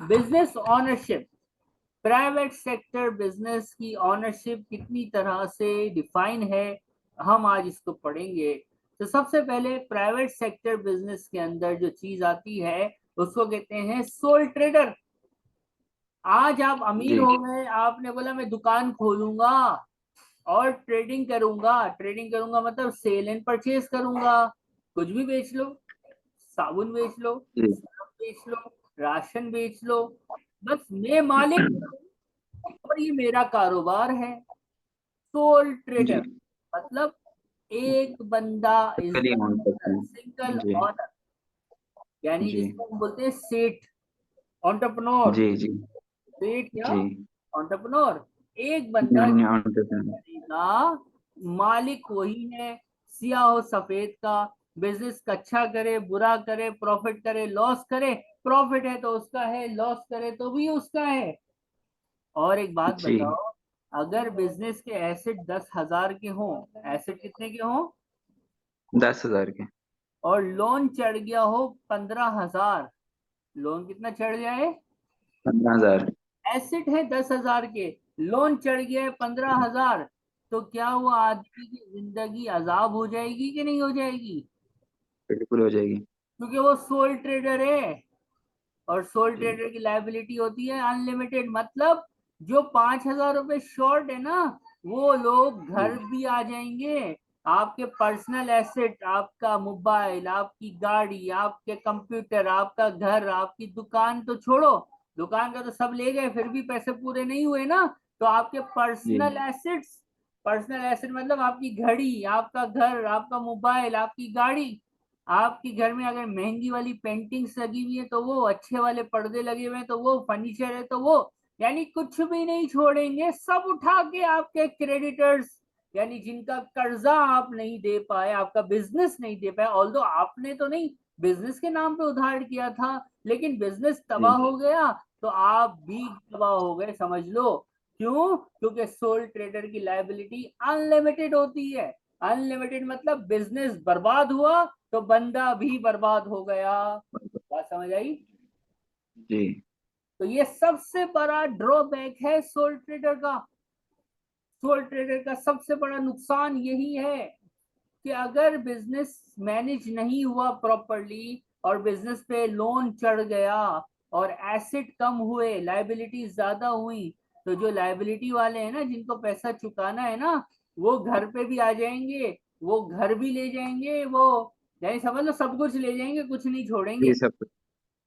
Business ownership, private sector business की ownership कितनी तरह से डिफाइन है, हम आज इसको पढ़ेंगे। तो सबसे पहले प्राइवेट सेक्टर बिजनेस के अंदर जो चीज आती है उसको कहते हैं सोल ट्रेडर। आज आप अमीर जी हो गए, आपने बोला मैं दुकान खोलूंगा और ट्रेडिंग करूंगा। ट्रेडिंग करूंगा मतलब सेल एंड परचेज करूंगा, कुछ भी बेच लो, साबुन बेच लो, जी सरफ बेच लो, राशन बेच लो, बस मैं मालिक और ये मेरा कारोबार है। सोल जी। ट्रेडर मतलब एक बंदा इज कल ही द ऑन करते सिंगल हैं। जी ऑनर, यानी जी जिसको हम बोलते हैं सेठ, ऑन्टरप्रनोर। जी जी सेठ या जी। ऑन्टरप्रनोर, एक बंदा ऑन करते हैं। का मालिक वही है, सिया हो सफेद का। बिजनेस अच्छा करे बुरा करे, प्रॉफिट करे लॉस करे, प्रॉफिट है तो उसका है, लॉस करे तो भी उसका है। और एक बात जी। बताओ, अगर बिजनेस के एसेट 10,000 के हों, एसेट कितने के हों, 10,000 के। और लोन चढ़ गया हो 15,000, लोन कितना चढ़ जाए, 15,000। एसेट है 10,000 के, लोन चढ़ गया है 15,000, तो क्या वो आदमी की जिंदगी अजाब हो जाएगी कि नहीं हो जाएगी? बिल्कुल हो जाएगी। क्योंकि वो सोल ट्रेडर है, और सोल जी ट्रेडर की लायबिलिटी होती है अनलिमिटेड। मतलब जो 5,000 रुपए शॉर्ट है ना, वो लोग जी घर भी आ जाएंगे। आपके पर्सनल एसेट, आपका मोबाइल, आपकी गाड़ी, आपके कंप्यूटर, आपका घर, आपकी दुकान तो छोड़ो, दुकान का तो सब ले गए, फिर भी पैसे पूरे नहीं हुए ना। तो आपके जी पर्सनल एसेट्स, पर्सनल एसेट मतलब आपकी घड़ी, आपका घर, आपका मोबाइल, आपकी गाड़ी, आपके घर में अगर महंगी वाली पेंटिंग्स लगी हुई है तो वो, अच्छे वाले पर्दे लगे हुए हैं तो वो, फर्नीचर है तो वो, यानी कुछ भी नहीं छोड़ेंगे, सब उठा के आपके क्रेडिटर्स, यानी जिनका कर्जा आप नहीं दे पाए, आपका बिजनेस नहीं दे पाए, ऑल्दो आपने तो नहीं, बिजनेस के नाम पे उधार किया था, लेकिन बिजनेस तबाह जी हो गया तो आप भी तबाह हो गए, समझ लो। क्यों? क्योंकि सोल ट्रेडर की लायबिलिटी अनलिमिटेड होती है। अनलिमिटेड मतलब बिजनेस बर्बाद हुआ तो बंदा भी बर्बाद हो गया। बात समझ आई? जी तो ये सबसे बड़ा ड्रॉबैक है सोल ट्रेडर का। सोल ट्रेडर का सबसे बड़ा नुकसान यही है कि अगर बिजनेस मैनेज नहीं हुआ प्रॉपरली और बिजनेस पे लोन चढ़ गया और एसेट कम हुए, लायबिलिटी ज्यादा हुई, तो जो लायबिलिटी वाले हैं ना, जिनको पैसा चुकाना है ना, वो घर पे भी आ जाएंगे, वो घर भी ले जाएंगे, वो यानी समझ लो सब कुछ ले जाएंगे, कुछ नहीं जी छोड़ेंगे। सब।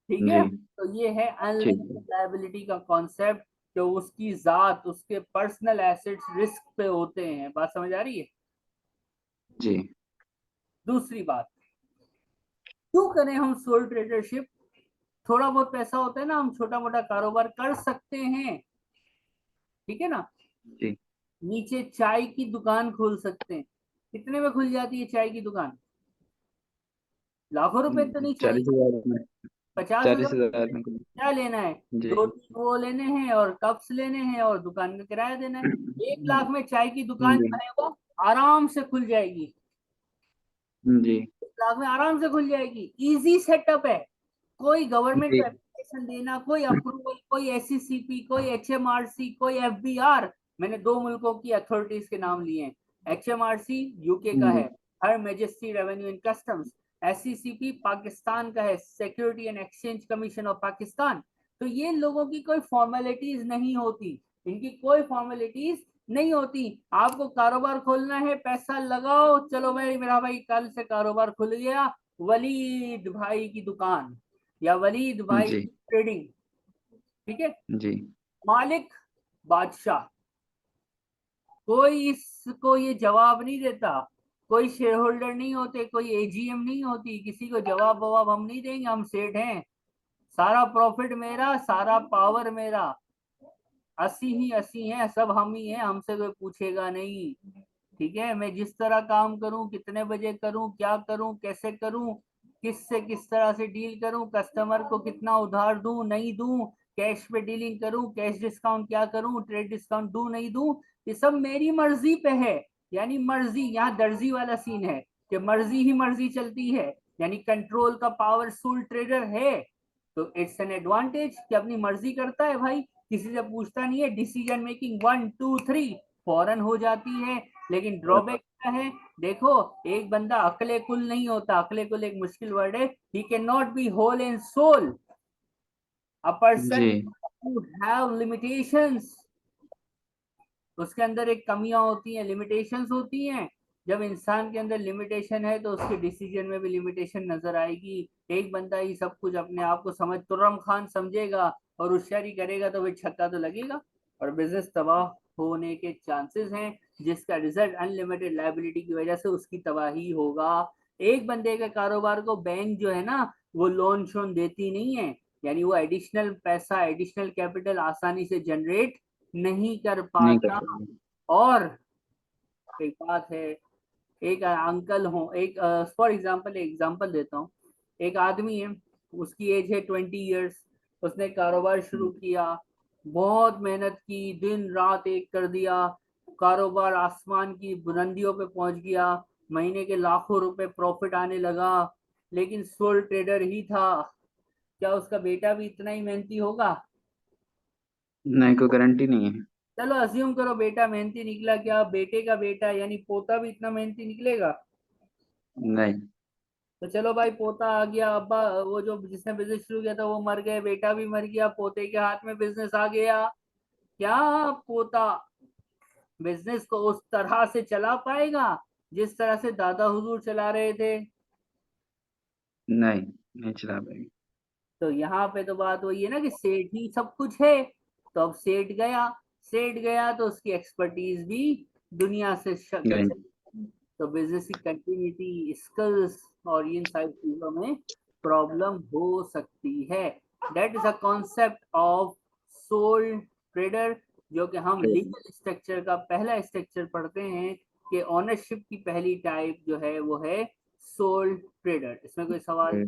ठीक है, जी तो ये है ठीक अनलिमिटेड है। लायबिलिटी का कॉन्सेप्ट, जो उसकी जात, उसके पर्सनल एसेट्स रिस्क पे होते हैं। बात समझ आ रही है? जी दूसरी बात, क्यों करें हम सोल ट्रेडरशिप? थोड़ा बहुत पैसा होता है ना, हम छोटा मोटा कारोबार कर सकते हैं, ठीक है ना। जी। नीचे चाय की दुकान खोल सकते हैं, कितने में खुल जाती है चाय की दुकान? लाखों रुपए तो नहीं चाहिए, 40,000 में। 50,000 40,000 में। क्या लेना है, जी दो तीन वो लेने हैं और कप्स लेने हैं और दुकान का किराया देना है। 1 लाख में चाय की दुकान जी जो है वो आराम से खुल जाएगी, जी 1 लाख में आराम से खुल जाएगी, इजी सेटअप है। कोई गवर्नमेंट जी को एप्लीकेशन देना, कोई अप्रूवल, कोई एससीसीपी, कोई एचएमआरसी, कोई एफबीआर। मैंने 2 मुल्कों की अथॉरिटीज के नाम लिए हैं। एचएमआरसी यूके का जी है, हर majesty revenue and customs. SCCP Pakistan का है, security and exchange commission of Pakistan. तो ये लोगों की कोई फॉर्मेलिटीज नहीं होती, इनकी कोई फॉर्मेलिटीज नहीं होती। आपको कारोबार खोलना है, पैसा लगाओ, चलो भाई मेरा भाई कल से कारोबार खुल गया, वलीद भाई की दुकान या वलीद भाई जी की ट्रेडिंग, ठीक है। जी मालिक बादशाह, कोई इसको ये जवाब नहीं देता, कोई शेयर होल्डर नहीं होते, कोई एजीएम नहीं होती, किसी को जवाब ववाब हम नहीं देंगे, हम सेठ हैं, सारा प्रॉफिट मेरा, सारा पावर मेरा, 80 ही 80 है, सब हम ही हैं, हमसे कोई पूछेगा नहीं। ठीक है, मैं जिस तरह काम करूं, कितने बजे करूं, क्या करूं, कैसे करूं, किससे किस तरह से डील करूं, कस्टमर को कितना उधार दूं नहीं दूं, कैश पे डीलिंग करूं, कैश डिस्काउंट क्या करूं, ट्रेड डिस्काउंट दूं नहीं दूं, ये सब मेरी मर्जी पे है। यानी मर्जी, यहाँ दर्जी वाला सीन है कि मर्जी ही मर्जी चलती है, यानी कंट्रोल का पावर सोल ट्रेडर है। तो इट्स एन एडवांटेज कि अपनी मर्जी करता है भाई, किसी से पूछता नहीं है, डिसीजन मेकिंग 1 2 3 फौरन हो जाती है। लेकिन ड्रॉबैक क्या है, देखो एक बंदा अकले कुल नहीं होता, अकले कुल एक मुश्किल वर्ड है, he can not be whole in soul, a person जी हु हैव लिमिटेशंस, उसके अंदर एक कमियां होती हैं, लिमिटेशंस होती हैं। जब इंसान के अंदर लिमिटेशन है तो उसके डिसीजन में भी लिमिटेशन नजर आएगी। एक बंदा ही सब कुछ अपने आप को समझ तुर्रम खान समझेगा और होशियारी करेगा तो वही छक्का तो लगेगा और बिजनेस तबाह होने के चांसेस हैं, जिसका रिजल्ट अनलिमिटेड लायबिलिटी की वजह से उसकी तबाही होगा। एक बंदे के कारोबार को बैंक जो है ना वो लोन शोन देती नहीं है, यानी वो एडिशनल पैसा एडिशनल कैपिटल आसानी से जनरेट नहीं कर नहीं कर पाता। पाएंगे। और एक बात है, एक अंकल हो, एक फॉर एग्जांपल एग्जांपल देता हूँ, एक आदमी है, उसकी एज है 20 ईयर्स, उसने कारोबार शुरू किया, बहुत मेहनत की, दिन रात एक कर दिया, कारोबार आसमान की बुलंदियों पे पहुंच गया, महीने के लाखों रुपए प्रॉफिट आने लगा, लेकिन सोल ट्रेडर ही था। क्या उसका बेटा भी इतना ही मेहनती होगा? नहीं, कोई गारंटी नहीं है। चलो अज्यूम करो बेटा मेहनती निकला, क्या बेटे का बेटा यानी पोता भी इतना मेहनती निकलेगा? नहीं। तो चलो भाई पोता आ गया, अब्बा वो जो जिसने बिजनेस शुरू किया था वो मर गए, बेटा भी मर गया, पोते के हाथ में बिजनेस आ गया, क्या पोता बिजनेस को उस तरह से चला पाएगा जिस तरह से दादा हुजूर चला रहे थे? नहीं, नहीं चला पाएंगे। तो यहाँ पे तो बात वही है ना कि सेठ ही सब कुछ है। तो अब सेठ गया तो उसकी एक्सपर्टीज भी दुनिया से नहीं। तो बिजनेस की कंटिन्यूटी स्किल्स और इन सारी चीजों में प्रॉब्लम हो सकती है। That is a concept of soul trader, जो कि हम लीगल स्ट्रक्चर का पहला स्ट्रक्चर पढ़ते हैं कि ओनरशिप की पहली टाइप जो है वो है सोल ट्रेडर। इसमें कोई सवाल?